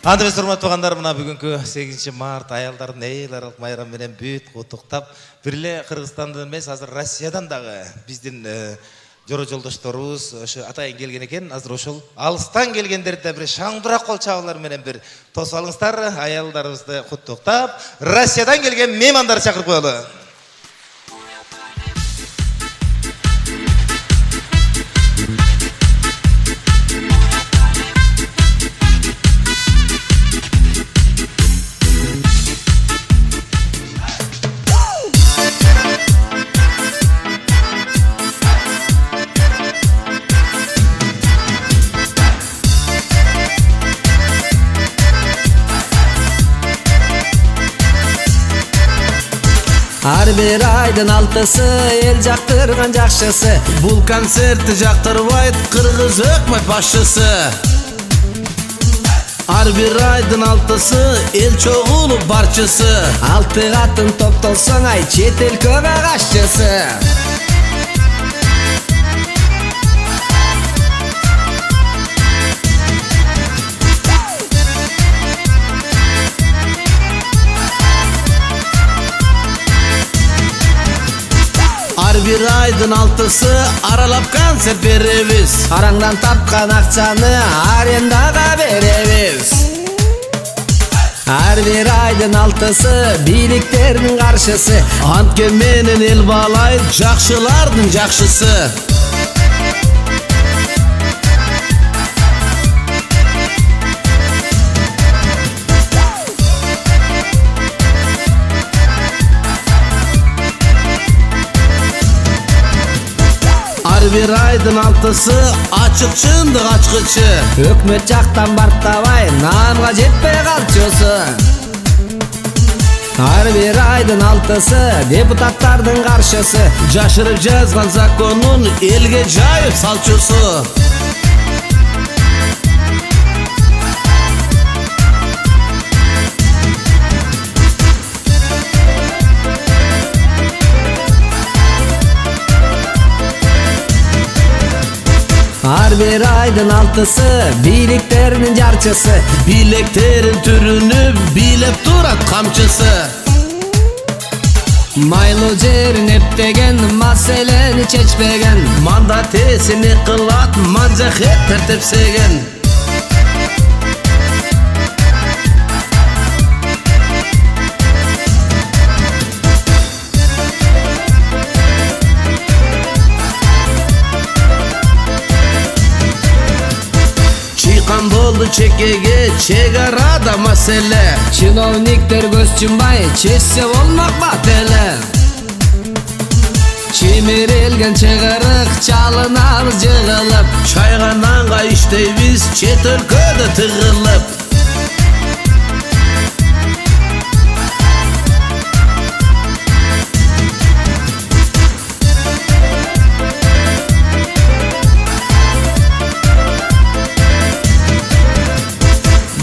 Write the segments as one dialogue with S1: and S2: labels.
S1: Андыбыз урматтуу туугандар, мына бүгүнкү 8 март аялдардын эл аралык майрамы менен бүт куттуктап, бирле Кыргызстандан эмес, азыр Россиядан дагы биздин жора жолдошторубуз ошо атайын келген экен. Азыр ошол алыстан келгендерди бир шаңдыра кол чабуулар менен бир тосуп алыңыздар. Аялдарыбызды куттуктап, Россиядан келген меймандарды чакырып коелу.
S2: Ар бир айдын 6-сы эл жактырган жакшысы.
S3: Бул концертти жактырбайт Кыргыз өкмөт башчысы. Ар бир айдын 6-сы эл чогулуп барчысы.
S2: 6 катын топтолсоң ай чет эл көп агашчысы.
S3: Ар бир айдын 6-сы аралап концерт беребиз.
S2: Араңдан тапкан акчаны арендага беребиз. Ар бир айдын 6-сы бийликтердин каршысы.
S3: Антке менен эл баалайт жакшылардын жакшысы. Ар бир айдын 6-сы ачык чындык ачкычы.
S2: Өкмөт жактан бартабай наамга жетпей калчусу. Ар бир айдын 6-сы депутаттардын каршысы.
S3: Жашырып жазган законун элге жайып салчусу.
S2: Ар бир айдын 6-сы бийликтердин жарчысы.
S3: Билектерин түрүнүп бийлеп турат камчысы.
S2: Майлуу жерин эптеген, маселени чечпеген.
S3: Мандат эсини кылат, манжахеттер тепсеген. Чыйкан болду чекеге, чегарада маселе.
S2: Чиновниктер көз чумбай, чечсе болмак бат эле. Чимирилген чыгарык, чалынабыз жыгылып.
S3: Чайгананга иштейбиз, чет өлкөдө тыгылып.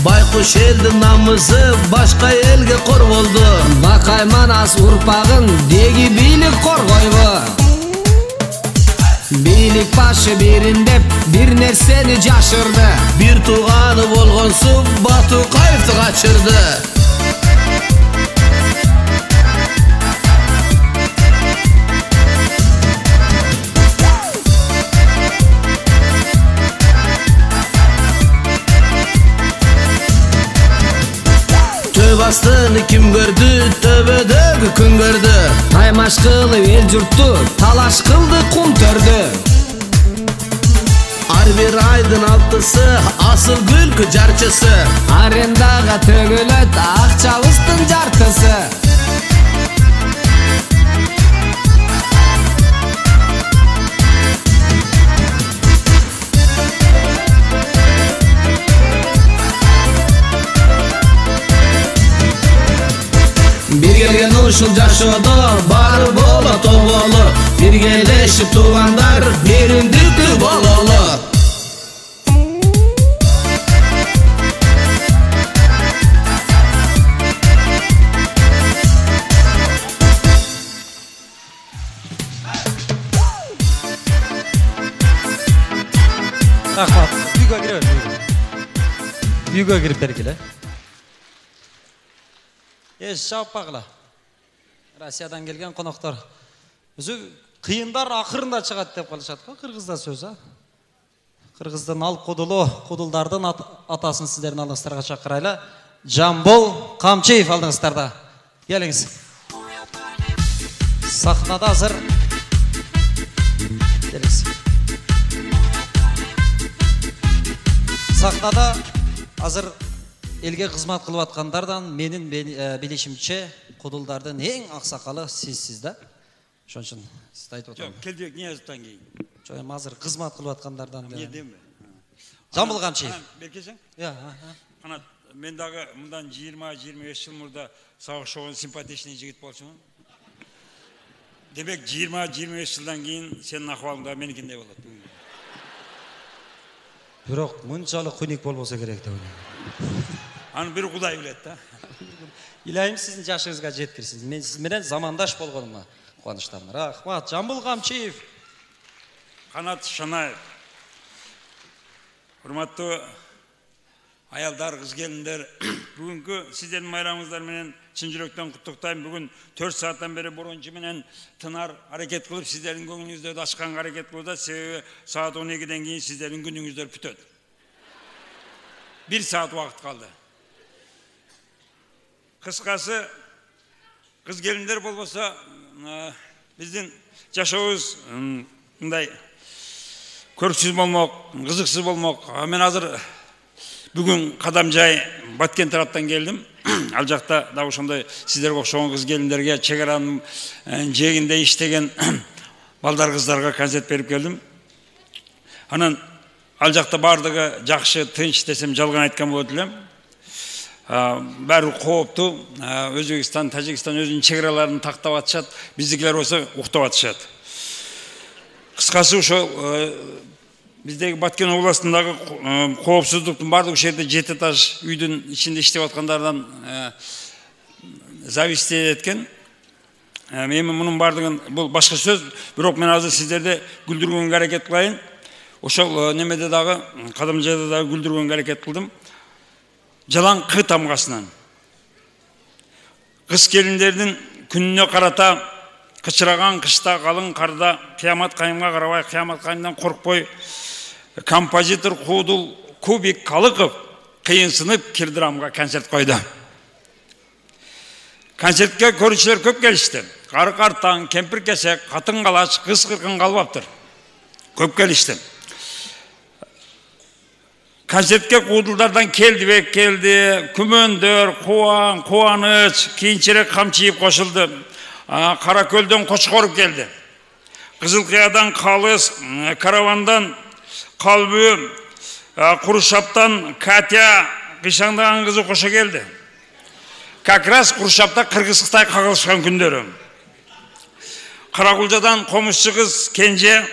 S3: Байкуш элдин намысы башка элге кор болду.
S2: Бакай манас урпагын деги бийлик коргойбу. Бийлик башы бириндеп бир нерсени жашырды.
S3: Бир тууганы болгонсу Батукаевди качырды. Астыны ким көрдү, төбөдөгү күн көрдү.
S2: Таймаш кылып эл журтту, талаш кылды кум төрдү.
S3: Ар бир айдын 6-сы асыл күлкү жарчысы.
S2: Арендага төгүлөт акчабыздын жартысы.
S3: Биргелген ушул жашоодо баары болот оболу. Биргелешип туугандар бириндиктүү бололу.
S1: Рахмат. Үйгө кире бер.
S4: үйгө кирип бергиле. Жауап багыла. Россиядан келген коноктор. Өзү кыйындар акырында чыгат деп калышат го, кыргызда сөз, а? Кыргыздын ал кудулу, кудулдардын атасын сиздердин алдыңыздарга чакырайлы. Жамбол Камчиев алдыңыздарда. Келиңиз. Сахнада азыр. Келиңиз. Сахнада азыр элге кызмат кылып аткандардан менин билишимче кудулдардын эң аксакалы сизсиз да. Ошон үчүн сиз айтып отурам.
S5: Жок, Келдибек Ниязовдон кийин.
S4: Жок, азыр кызмат кылып аткандардан.
S5: Эмне дейм?
S4: Жамбыл Камчиев.
S5: Беркесең?
S4: Канат,
S5: мен дагы мындан 20-25 жыл мурда сагыш шоуун симпатичный жигит болчумун. Демек 20-25 жылдан кийин сенин акыбалыңда меникиндей болот.
S4: бирок мынчалык күнүк болбосо керек деп ойлойм.
S5: Аны бир Кудай билет да.
S4: Илайым сиздин жашыңызга жеткирсин. Мен сиз менен замандаш болгонума кубанычтамын. Рахмат. Жамбыл Камчиев.
S5: Канат Шанаев. Урматтуу аялдар, кыз келиндер, бүгүнкү сиздердин майрамыңыздар менен чын жүрөктөн куттуктайм. Бүгүн 4 сааттан бери борончу менен тынар аракет кылып, сиздердин көңүлүңүздөрдү ачканга аракет кылууда. Себеби саат 12ден кийин сиздердин күнүңүздөр бүтөт. 1 саат убакыт калды. Кыскасы, кыз келиндер болбосо, биздин жашообуз мындай көрксүз болмок, кызыксыз болмок. Мен азыр бүгүн Кадамжай Баткен тараптан келдим. Ал жакта да ошондой сиздерге окшогон кыз келиндерге чек аранын жээгинде иштеген балдар кыздарга концерт берип келдим. Анан ал жакта бардыгы жакшы, тынч десем жалган айткан болот элем. Бәрі қоопту. Өзбекстан, Тажикстан өзінің чеграларын тактап атышат, биздикилер болсо уктап атышат. Кыскасы ошол биздеги Баткен областындагы коопсуздуктун бардык жерде 7 этаж үйдүн ичинде иштеп аткандардан зависти эткен. Эми мунун бардыгын бул башка сөз, бирок мен азыр сиздерди күлдүргөнгө аракет кылайын. Ошол немеде дагы Кадамжайда дагы күлдүргөнгө аракет кылдым. Жалаң кы тамгасынан. Кыз келиндердин күнүнө карата кычыраган кышта калың карда кыямат кайымга карабай, кыямат кайымдан коркпой композитор Кудул Кубик Калыков кыйынсынып Кирдирамга концерт койду. Концертке көрүүчүлөр көп келишти. Кары картаң, кемпир кесек, катын калач, кыз кыркын калбаптыр. Көп келишти. Концертке Кудулдардан Келдибек келди, Күмөндөр, Кубан, Кубаныч, кийинчерээк Камчиев кошулду. Каракөлдөн Кочкоров келди. Кызылкыядан Калыс, Каравандан Калбы, Курушаптан Катя кыйшаңдаган кызы кошо келди. Как раз Курушапта Кыргыз-Кытай кагылышкан күндөрү. Каракулжадан комузчу кыз Кенже,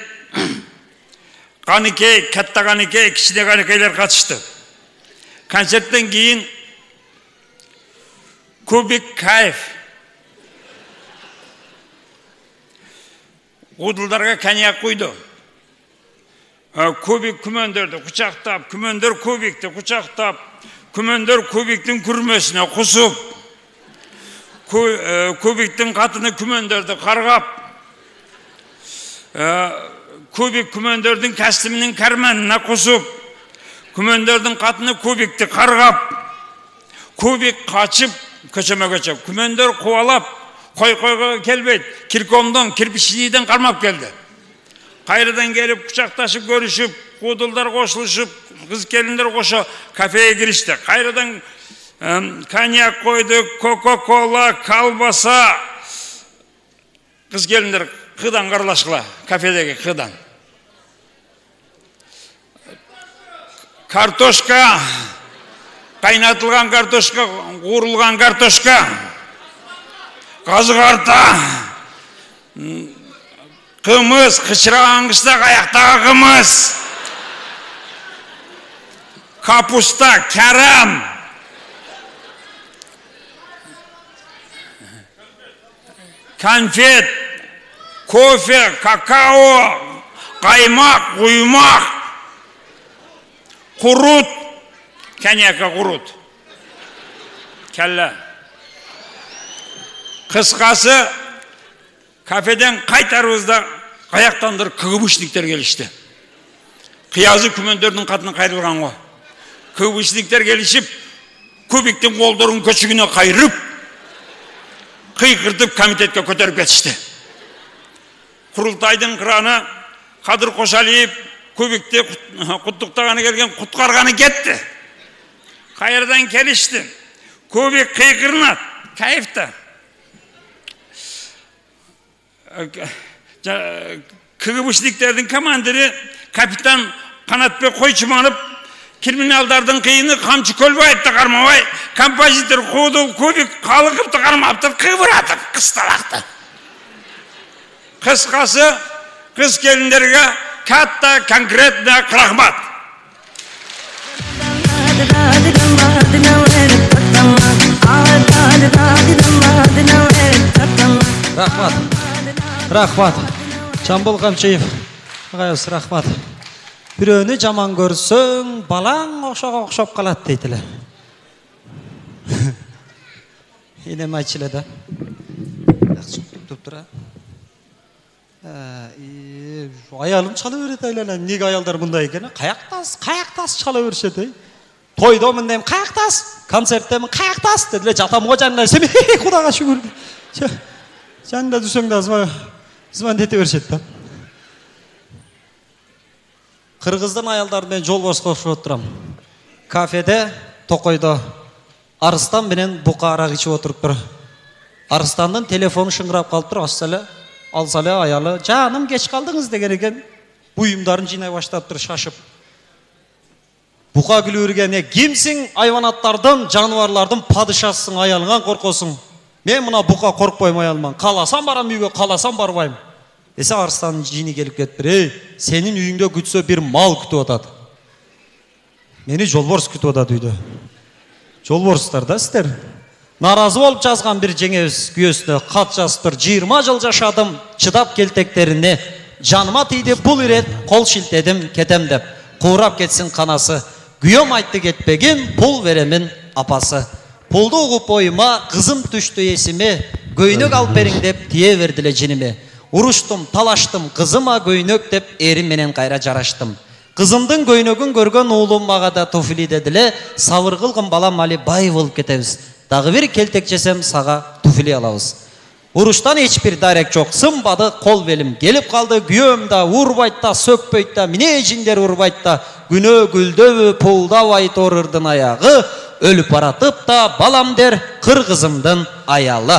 S5: Каныкей, Катта Каныкей, кичине Каныкейлер катышты. Концерттен кийин Кубик Кайф Кудулдарга коньяк куйду. Кубик Күмөндөрдү кучактап, Күмөндөр Кубикти кучактап, Күмөндөр Кубиктин күрмөсүнө кусуп, Кубиктин катыны Күмөндөрдү каргап, Кубик Күмөндөрдүн костюмунун карманына кусуп, Күмөндөрдүн катыны Кубикти каргап, Кубик качып көчөмө-көчө, Күмөндөр кубалап, кой-койго келбейт, киркомдон, кирпичиден кармап келди. Кайрадан келип, кучакташып көрүшүп, Кудулдар кошулушуп, кыз келиндер кошо кафеге киришти. Кайрадан коньяк койду, кока-кола, колбаса. Кыз келиндер кыдан карлашкыла, кафедеги кыдан. Картошка, кайнатылган картошка, куурулган картошка, казы карта, кымыз, кычыраган кышта каяктагы кымыз, капуста, карам, конфет, кофе, какао, каймак, куймак, курут, коньякка құрут. Кәлі. Қысқасы, кафеден қайтарымызда қаяқтандыр КГБшниктер келішті. Қиязы күмендердің қатыны қайрылған ғой. КГБшниктер келішіп, көбіктің қолдарын көшігіне қайырып, қиқыртып комитетке көтеріп кетішті. Құрылтайдың қыраны Қадыр Қошалиев көбікте құттықтағаны келген құтқарғаны кетті. Қайырдан келішті. Көбік қиқырынат, кайфты. КГБшниктердің командирі капитан Қанатбек Қойшыманов криминалдардың қиыны қамчы Көлбаевты қармабай, композитор Қудыл Көбік қалықыпты қармапты, қыбыратып, қысталақты. Қысқасы, қыз келіндерге қатта конкретна рахмат.
S4: Рахмат. Жамбыл Қамшиев. Ағайыз, рахмат. Біреуні жаман көрсің, балаң оқшап қалады дейтілі. Енем айтшылы да. Аялым чала өрет айланам. Неге аялдар мұндай екен? Қаяқтас чала өршеді. Тойдомын деймін, қаяқтас. Концерттемін, қаяқтас. Деділе жатам ғой жанына. Семей, құдаға шүгір. Жанында дүсеңді зыман дете өршеді. Қырғыздың аялдарымен жол босқа ұшып отырам. Кафеде, Тоқойда Арыстан менен бұқа арақ ішіп отырып тұр. Арыстанның телефоны шыңғырап қалып тұр. Алсалы аялы, жаным кеш қалдыңыз деген екен. Бұйымдарын жинай баштап тұр, шашып. Бұқа күлі кімсің айванаттардың, жануарлардың падышасың, аялыңан қорқосың. Мен мұна бұқа қорқпайым аялыман. Қаласам барам үйге, қаласам барбайым. Десе Арыстанның жині келіп кетті. Сенің үйіңде күтсе бір мал күтіп атады. Мені жолборс күтіп атады үйде. Жолборстар да сіздер. Наразы болып жазған бір жеңеуіз күйесіне қат жазып тұр. 20 жыл жашадым, чыдап келтектеріне. Жаныма тиді бұл ирет, қол шілтедім, кетем деп. Қуырап кетсін қанасы. Күйем айтты кетпеген, пұл веремін апасы. Пұлды ұғып ойыма, қызым түшті есіме. Көйнек алып берің деп тие верділе жініме. Уруштым, талаштым, қызыма көйнек деп ерім менен қайра жараштым. Қызымдың көйнегін көрген ұлым мағада туфли деділе, савыр қылғын балам али бай болып кетеміз. Дағы бір келтек жесем саға туфли алауыз. Уруштан ешбір дарек жоқ, сымбады қол белім. Келіп қалды күйемда, урбайтта, сөкпейтта, міне жіндер урбайтта. Күні гүлдөбі, пулда вайт орырдың аяғы. Өліп баратып та балам дер қырғызымдың аялы.